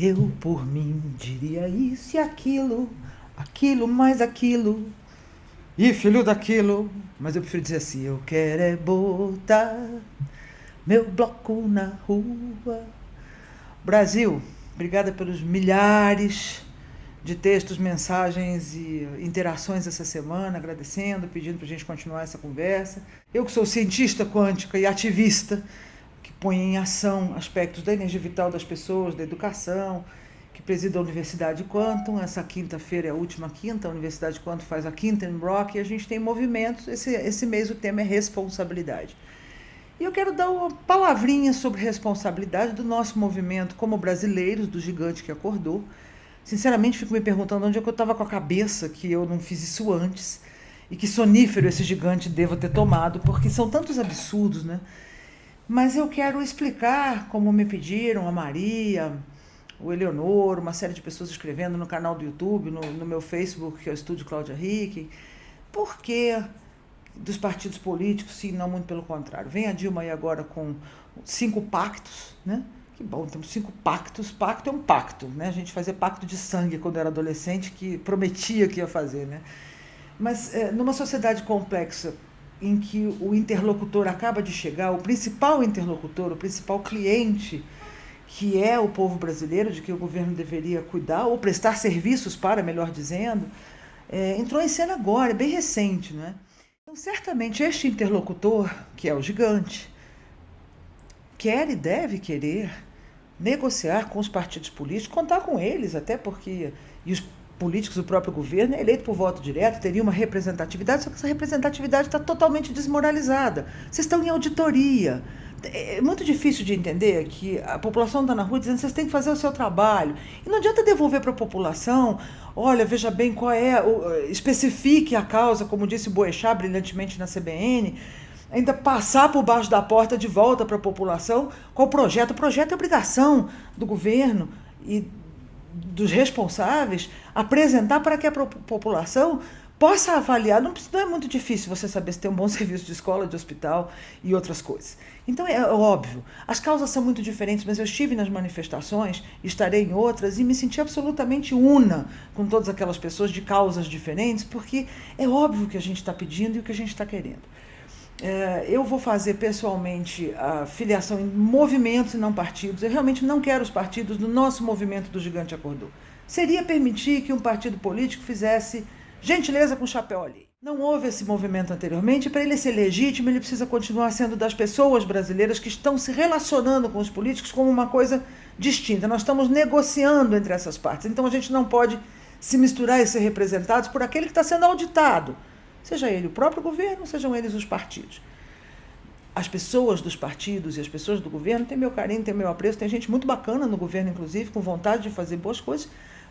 Eu, por mim, diria isso e aquilo mais aquilo, e filho daquilo. Mas eu prefiro dizer assim: eu quero é botar meu bloco na rua. Brasil, obrigada pelos milhares de textos, mensagens e interações essa semana, agradecendo, pedindo para a gente continuar essa conversa. Eu que sou cientista quântica e ativista, que põe em ação aspectos da energia vital das pessoas, da educação, que presido a Universidade Quantum. Essa quinta-feira é a última quinta, a Universidade Quantum faz a quinta em Rock e a gente tem movimentos. Esse mês o tema é responsabilidade. E eu quero dar uma palavrinha sobre responsabilidade do nosso movimento como brasileiros, do gigante que acordou. Sinceramente, fico me perguntando onde é que eu estava com a cabeça que eu não fiz isso antes e que sonífero esse gigante deva ter tomado, porque são tantos absurdos, né? Mas eu quero explicar, como me pediram, a Maria, o Eleonor, uma série de pessoas escrevendo no canal do YouTube, no meu Facebook, que é o Estúdio Cláudia Rick, por que dos partidos políticos, sim, não muito pelo contrário. Vem a Dilma aí agora com 5 pactos, né? Que bom, temos 5 pactos. Pacto é um pacto, né? A gente fazia pacto de sangue quando era adolescente, que prometia que ia fazer, né? Mas numa sociedade complexa em que o interlocutor acaba de chegar, o principal interlocutor, o principal cliente, que é o povo brasileiro, de que o governo deveria cuidar, ou prestar serviços para, melhor dizendo, entrou em cena agora, é bem recente, né? Então, certamente, este interlocutor, que é o gigante, quer e deve querer negociar com os partidos políticos, contar com eles, até porque e os políticos do próprio governo é eleito por voto direto, teria uma representatividade, só que essa representatividade está totalmente desmoralizada. Vocês estão em auditoria. É muito difícil de entender que a população está na rua dizendo que vocês têm que fazer o seu trabalho. E não adianta devolver para a população, olha, veja bem qual é, especifique a causa, como disse o Boechat brilhantemente na CBN, ainda passar por baixo da porta de volta para a população qual o projeto. O projeto é obrigação do governo e dos responsáveis apresentar para que a população possa avaliar. Não é muito difícil você saber se tem um bom serviço de escola, de hospital e outras coisas. Então é óbvio, as causas são muito diferentes, mas eu estive nas manifestações, estarei em outras e me senti absolutamente una com todas aquelas pessoas de causas diferentes, porque é óbvio o que a gente está pedindo e o que a gente está querendo. Eu vou fazer pessoalmente a filiação em movimentos e não partidos. Eu realmente não quero os partidos do nosso movimento do Gigante Acordou. Seria permitir que um partido político fizesse gentileza com chapéu ali. Não houve esse movimento anteriormente. Para ele ser legítimo, ele precisa continuar sendo das pessoas brasileiras que estão se relacionando com os políticos como uma coisa distinta. Nós estamos negociando entre essas partes. Então a gente não pode se misturar e ser representados por aquele que está sendo auditado. Seja ele o próprio governo, sejam eles os partidos. As pessoas dos partidos e as pessoas do governo têm meu carinho, têm meu apreço, tem gente muito bacana no governo, inclusive, com vontade de fazer boas coisas,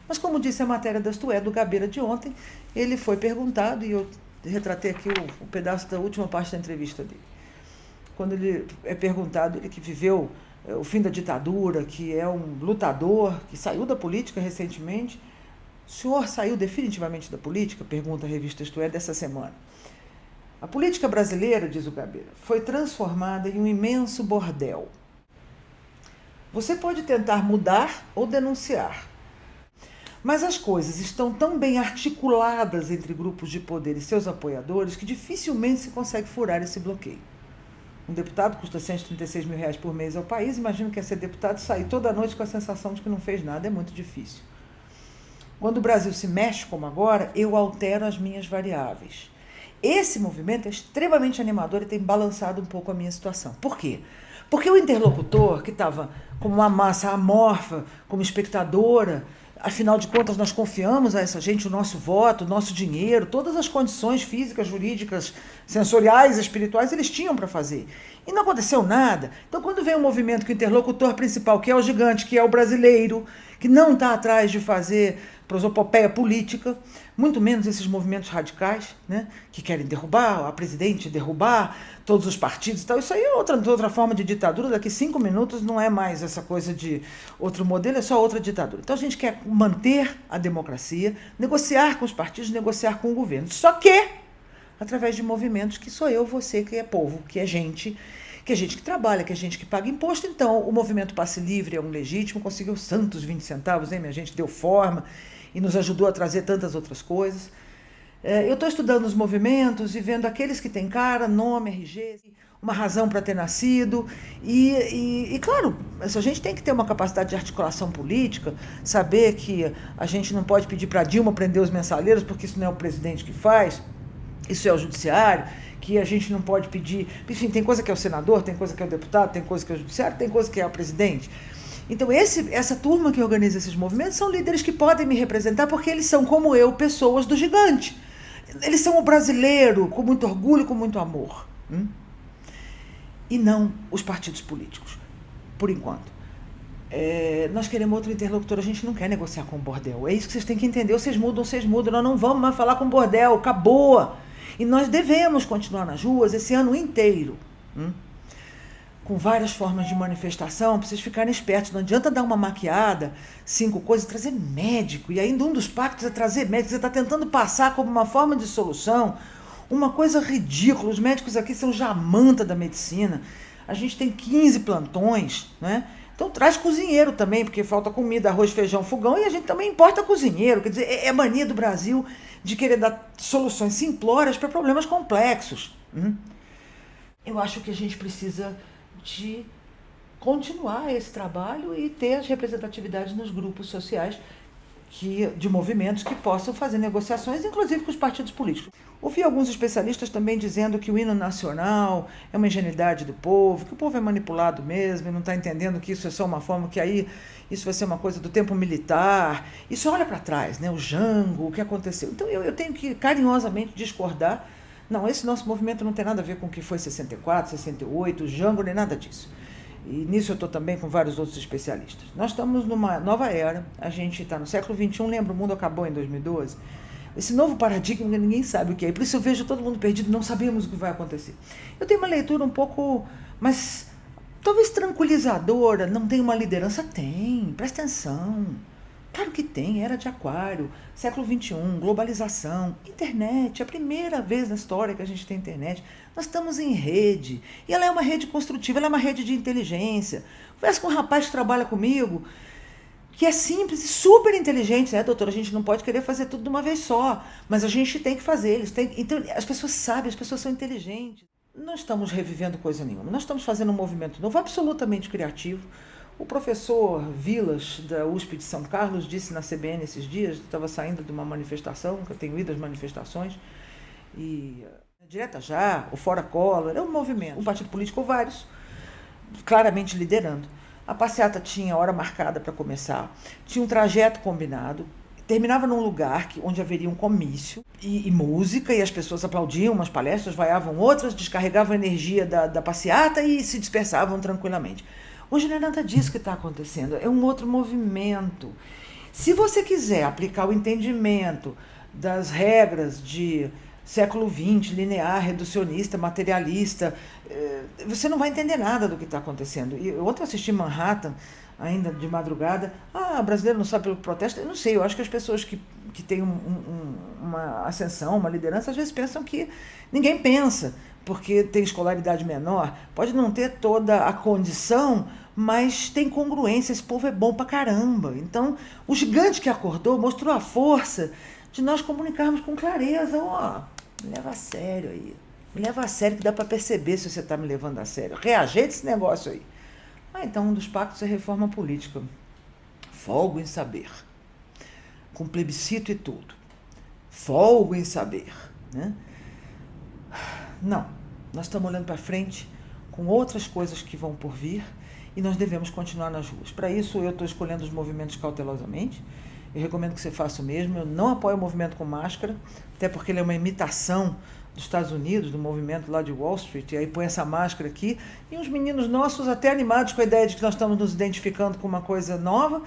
mas como disse a matéria da Isto É, do Gabeira de ontem, ele foi perguntado, e eu retratei aqui o pedaço da última parte da entrevista dele. Quando ele é perguntado, ele que viveu o fim da ditadura, que é um lutador, que saiu da política recentemente. O senhor saiu definitivamente da política? Pergunta a revista Isto É dessa semana. A política brasileira, diz o Gabeira, foi transformada em um imenso bordel. Você pode tentar mudar ou denunciar, mas as coisas estão tão bem articuladas entre grupos de poder e seus apoiadores que dificilmente se consegue furar esse bloqueio. Um deputado custa R$136 mil por mês ao país. Imagino que é ser deputado e sair toda noite com a sensação de que não fez nada. É muito difícil. Quando o Brasil se mexe como agora, eu altero as minhas variáveis. Esse movimento é extremamente animador e tem balançado um pouco a minha situação. Por quê? Porque o interlocutor, que estava como uma massa amorfa, como espectadora, afinal de contas nós confiamos a essa gente o nosso voto, o nosso dinheiro, todas as condições físicas, jurídicas, sensoriais, espirituais, eles tinham para fazer. E não aconteceu nada. Então, quando vem um movimento que o interlocutor principal, que é o gigante, que é o brasileiro, que não está atrás de fazer prosopopeia política, muito menos esses movimentos radicais, né, que querem derrubar a presidente, derrubar todos os partidos e tal. Isso aí é outra forma de ditadura. Daqui 5 minutos não é mais essa coisa de outro modelo, é só outra ditadura. Então a gente quer manter a democracia, negociar com os partidos, negociar com o governo. Só que através de movimentos que sou eu, você, que é povo, que é gente, que é gente que trabalha, que é gente que paga imposto. Então, o movimento Passe Livre é um legítimo, conseguiu santos 20 centavos, hein, minha gente? Deu forma e nos ajudou a trazer tantas outras coisas. Eu estou estudando os movimentos e vendo aqueles que têm cara, nome, RG, uma razão para ter nascido. E, claro, a gente tem que ter uma capacidade de articulação política, saber que a gente não pode pedir para Dilma prender os mensaleiros, porque isso não é o presidente que faz, isso é o judiciário, que a gente não pode pedir... Enfim, tem coisa que é o senador, tem coisa que é o deputado, tem coisa que é o judiciário, tem coisa que é o presidente. Então, essa turma que organiza esses movimentos são líderes que podem me representar, porque eles são, como eu, pessoas do gigante. Eles são o brasileiro, com muito orgulho, com muito amor. E não os partidos políticos, por enquanto. Nós queremos outro interlocutor, a gente não quer negociar com o bordel. É isso que vocês têm que entender, ou vocês mudam, nós não vamos mais falar com o bordel, acabou. E nós devemos continuar nas ruas esse ano inteiro, com várias formas de manifestação, para vocês ficarem espertos. Não adianta dar uma maquiada, 5 coisas, trazer médico. E ainda um dos pactos é trazer médico. Você está tentando passar como uma forma de solução uma coisa ridícula. Os médicos aqui são jamanta da medicina. A gente tem 15 plantões, né? Então traz cozinheiro também, porque falta comida, arroz, feijão, fogão, e a gente também importa cozinheiro. Quer dizer, é mania do Brasil de querer dar soluções simplórias para problemas complexos. Eu acho que a gente precisa de continuar esse trabalho e ter as representatividades nos grupos sociais de movimentos que possam fazer negociações, inclusive com os partidos políticos. Ouvi alguns especialistas também dizendo que o hino nacional é uma ingenuidade do povo, que o povo é manipulado mesmo e não está entendendo que isso é só uma forma, que aí isso vai ser uma coisa do tempo militar. Isso olha para trás, né? O Jango, o que aconteceu. Então eu tenho que carinhosamente discordar. Não, esse nosso movimento não tem nada a ver com o que foi 64, 68, o Jango, nem nada disso. E nisso eu estou também com vários outros especialistas. Nós estamos numa nova era, a gente está no século XXI, lembra, o mundo acabou em 2012. Esse novo paradigma, ninguém sabe o que é, por isso eu vejo todo mundo perdido, não sabemos o que vai acontecer. Eu tenho uma leitura um pouco, mas talvez tranquilizadora. Não tem uma liderança? Tem, presta atenção. Claro que tem, era de aquário, século XXI, globalização, internet, é a primeira vez na história que a gente tem internet. Nós estamos em rede, e ela é uma rede construtiva, ela é uma rede de inteligência. Conversa com um rapaz que trabalha comigo, que é simples e super inteligente. Doutora, a gente não pode querer fazer tudo de uma vez só, mas a gente tem que fazer. Então, as pessoas sabem, as pessoas são inteligentes. Não estamos revivendo coisa nenhuma, nós estamos fazendo um movimento novo, absolutamente criativo. O professor Vilas, da USP de São Carlos, disse na CBN esses dias, estava saindo de uma manifestação, que eu tenho ido às manifestações, e Direta Já, o Fora Collor, é um movimento, um partido político ou vários, claramente liderando. A passeata tinha hora marcada para começar, tinha um trajeto combinado, terminava num lugar onde haveria um comício e música, e as pessoas aplaudiam umas palestras, vaiavam outras, descarregavam a energia da passeata e se dispersavam tranquilamente. Hoje não é nada disso que está acontecendo, é um outro movimento. Se você quiser aplicar o entendimento das regras de século XX, linear, reducionista, materialista, você não vai entender nada do que está acontecendo. E ontem eu assisti Manhattan, ainda de madrugada. O brasileiro não sabe pelo protesto? Eu não sei, eu acho que as pessoas que têm uma ascensão, uma liderança, às vezes pensam que ninguém pensa, porque tem escolaridade menor, pode não ter toda a condição, mas tem congruência, esse povo é bom pra caramba. Então, o gigante que acordou mostrou a força de nós comunicarmos com clareza. Me leva a sério aí, me leva a sério, que dá para perceber se você está me levando a sério. Reajeita esse negócio aí. Então, um dos pactos é reforma política. Folgo em saber, com plebiscito e tudo. Folgo em saber, né? Não, nós estamos olhando para frente com outras coisas que vão por vir e nós devemos continuar nas ruas. Para isso, eu estou escolhendo os movimentos cautelosamente. Eu recomendo que você faça o mesmo. Eu não apoio o movimento com máscara, até porque ele é uma imitação dos Estados Unidos, do movimento lá de Wall Street, e aí põe essa máscara aqui, e uns meninos nossos até animados com a ideia de que nós estamos nos identificando com uma coisa nova.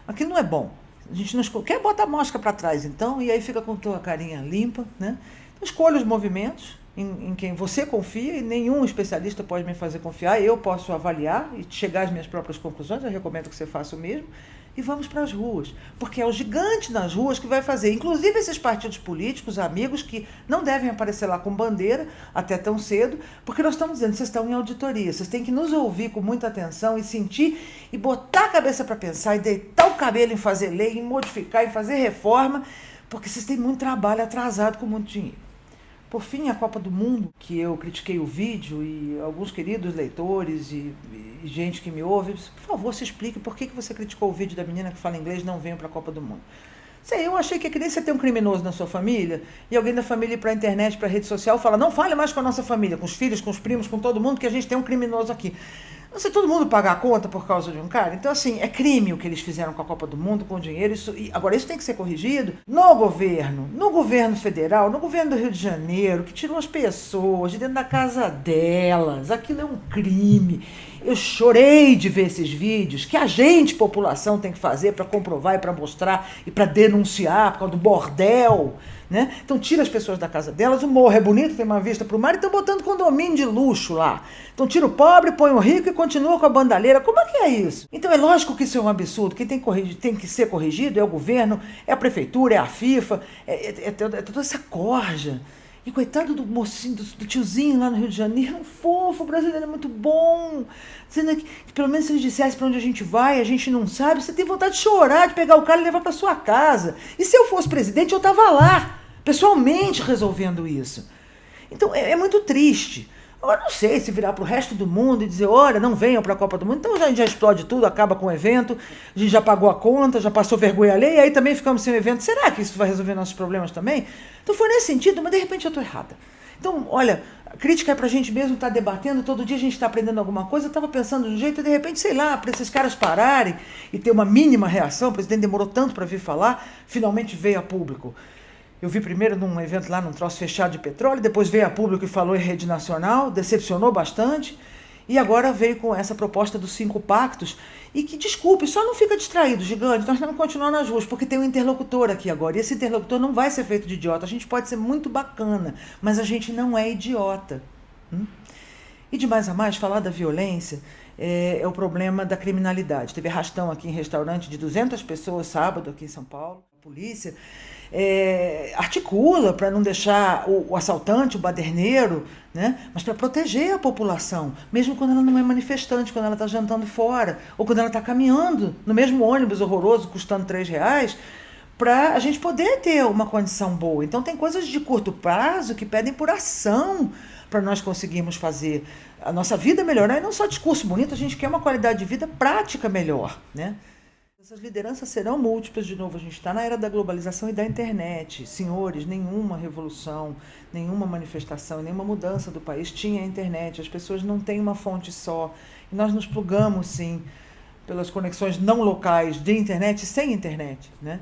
Aquilo não é bom. A gente não quer botar a máscara para trás, então, e aí fica com a tua carinha limpa, né? Então, escolha os movimentos em quem você confia, e nenhum especialista pode me fazer confiar. Eu posso avaliar e chegar às minhas próprias conclusões. Eu recomendo que você faça o mesmo. e vamos para as ruas, porque é o gigante nas ruas que vai fazer, inclusive esses partidos políticos, amigos, que não devem aparecer lá com bandeira até tão cedo, porque nós estamos dizendo, vocês estão em auditoria, vocês têm que nos ouvir com muita atenção e sentir e botar a cabeça para pensar e deitar o cabelo em fazer lei, em modificar, em fazer reforma, porque vocês têm muito trabalho atrasado com muito dinheiro. Por fim, a Copa do Mundo, que eu critiquei o vídeo e alguns queridos leitores e gente que me ouve, por favor, se explique por que você criticou o vídeo da menina que fala inglês não venha para a Copa do Mundo. Sei, eu achei que é que nem você ter um criminoso na sua família e alguém da família ir para a internet, para a rede social, fala, não fale mais com a nossa família, com os filhos, com os primos, com todo mundo, que a gente tem um criminoso aqui. Não sei, todo mundo pagar a conta por causa de um cara? Então, assim, é crime o que eles fizeram com a Copa do Mundo, com o dinheiro. Agora, isso tem que ser corrigido no governo federal, no governo do Rio de Janeiro, que tiram as pessoas de dentro da casa delas. Aquilo é um crime. Eu chorei de ver esses vídeos que a gente, população, tem que fazer para comprovar e para mostrar e para denunciar por causa do bordel. Né? Então tira as pessoas da casa delas, o morro é bonito, tem uma vista para o mar, e estão botando condomínio de luxo lá. Então tira o pobre, põe o rico e continua com a bandalheira. Como é que é isso? Então é lógico que isso é um absurdo. Quem tem que ser corrigido é o governo, é a prefeitura, é a FIFA, é toda essa corja. E coitado do mocinho, do tiozinho lá no Rio de Janeiro, um fofo, o brasileiro é muito bom. Dizendo que pelo menos se eles dissessem para onde a gente vai, a gente não sabe, você tem vontade de chorar, de pegar o cara e levar para sua casa. E se eu fosse presidente, eu estava lá, pessoalmente resolvendo isso. Então é muito triste. Agora não sei se virar para o resto do mundo e dizer, olha, não venham para a Copa do Mundo, então a gente já explode tudo, acaba com o evento, a gente já pagou a conta, já passou vergonha alheia, e aí também ficamos sem o evento. Será que isso vai resolver nossos problemas também? Então foi nesse sentido, mas de repente eu estou errada. Então, olha, a crítica é para a gente mesmo estar debatendo, todo dia a gente está aprendendo alguma coisa, eu estava pensando de um jeito, e de repente, sei lá, para esses caras pararem e ter uma mínima reação, o presidente demorou tanto para vir falar, finalmente veio a público. Eu vi primeiro num evento lá, num troço fechado de petróleo, depois veio a público e falou em rede nacional, decepcionou bastante, e agora veio com essa proposta dos 5 pactos, e que, desculpe, só não fica distraído, gigante, nós vamos continuar nas ruas, porque tem um interlocutor aqui agora, e esse interlocutor não vai ser feito de idiota, a gente pode ser muito bacana, mas a gente não é idiota. E de mais a mais, falar da violência é o problema da criminalidade. Teve arrastão aqui em restaurante de 200 pessoas sábado aqui em São Paulo, a polícia articula para não deixar o assaltante, o baderneiro, né? Mas para proteger a população, mesmo quando ela não é manifestante, quando ela está jantando fora, ou quando ela está caminhando no mesmo ônibus horroroso, custando R$3, para a gente poder ter uma condição boa. Então tem coisas de curto prazo que pedem por ação para nós conseguirmos fazer a nossa vida melhorar, e não só discurso bonito, a gente quer uma qualidade de vida prática melhor, né? Essas lideranças serão múltiplas, de novo, a gente está na era da globalização e da internet. Senhores, nenhuma revolução, nenhuma manifestação, nenhuma mudança do país tinha a internet. As pessoas não têm uma fonte só. E nós nos plugamos, sim, pelas conexões não locais de internet e sem internet, né?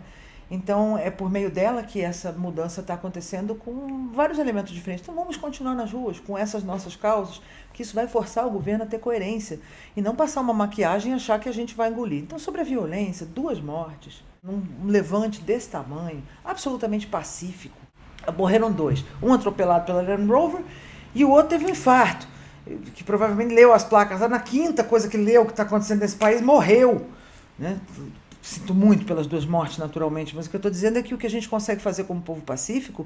Então, é por meio dela que essa mudança está acontecendo com vários elementos diferentes. Então, vamos continuar nas ruas com essas nossas causas, que isso vai forçar o governo a ter coerência e não passar uma maquiagem e achar que a gente vai engolir. Então, sobre a violência, 2 mortes, um levante desse tamanho, absolutamente pacífico. Morreram 2. Um atropelado pela Land Rover e o outro teve um infarto, que provavelmente leu as placas. Na 5ª coisa que leu o que está acontecendo nesse país, morreu, né? Sinto muito pelas 2 mortes, naturalmente, mas o que eu estou dizendo é que o que a gente consegue fazer como povo pacífico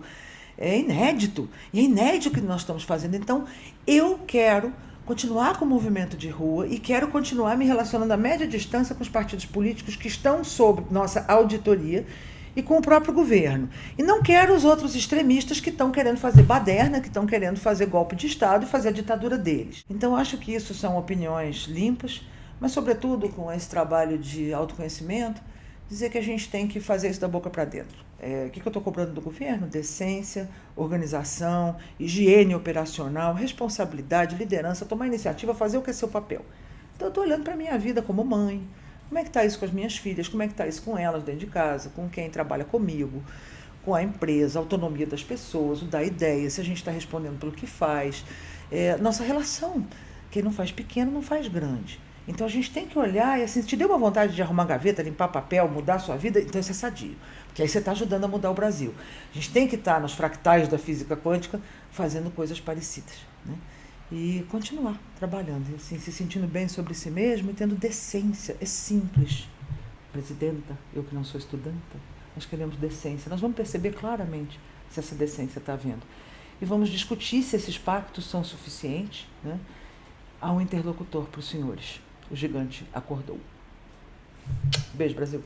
é inédito. E é inédito o que nós estamos fazendo. Então, eu quero continuar com o movimento de rua e quero continuar me relacionando a média distância com os partidos políticos que estão sob nossa auditoria e com o próprio governo. E não quero os outros extremistas que estão querendo fazer baderna, que estão querendo fazer golpe de Estado e fazer a ditadura deles. Então, acho que isso são opiniões limpas, mas, sobretudo, com esse trabalho de autoconhecimento, dizer que a gente tem que fazer isso da boca para dentro. O que eu estou cobrando do governo? Decência, organização, higiene operacional, responsabilidade, liderança, tomar iniciativa, fazer o que é seu papel. Então, eu estou olhando para a minha vida como mãe. Como é que está isso com as minhas filhas? Como é que está isso com elas dentro de casa? Com quem trabalha comigo? Com a empresa, a autonomia das pessoas, o dar ideia, se a gente está respondendo pelo que faz. Nossa relação. Quem não faz pequeno não faz grande. Então a gente tem que olhar e assim, se te deu uma vontade de arrumar gaveta, limpar papel, mudar a sua vida, então isso é sadio. Porque aí você está ajudando a mudar o Brasil. A gente tem que estar nos fractais da física quântica fazendo coisas parecidas, né? E continuar trabalhando, assim, se sentindo bem sobre si mesmo e tendo decência. É simples. presidenta, eu que não sou estudanta, nós queremos decência. Nós vamos perceber claramente se essa decência está vindo. E vamos discutir se esses pactos são suficientes, né? Há um interlocutor para os senhores. O gigante acordou. Beijo, Brasil.